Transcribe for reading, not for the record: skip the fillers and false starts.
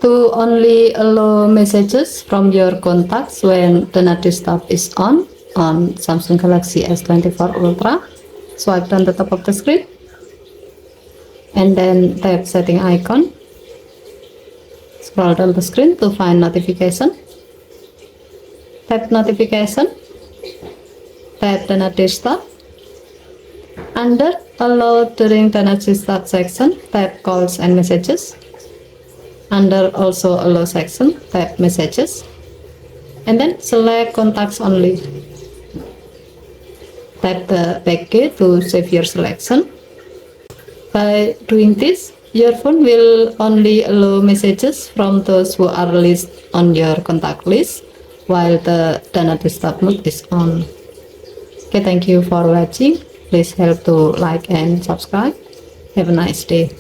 To only allow messages from your contacts when the not disturb is on Samsung Galaxy S24 Ultra, swipe down the top of the screen and then tap setting icon. Scroll down the screen to find notification. Tap notification. Tap the not disturb. Under allow during the not disturb section, tap calls and messages. Under also allow section, tap messages and then select contacts only. Tap the back key to save your selection. By doing this, your phone will only allow messages from those who are listed on your contact list while the do not disturb mode is on. Okay, thank you for watching. Please help to like and subscribe. Have a nice day.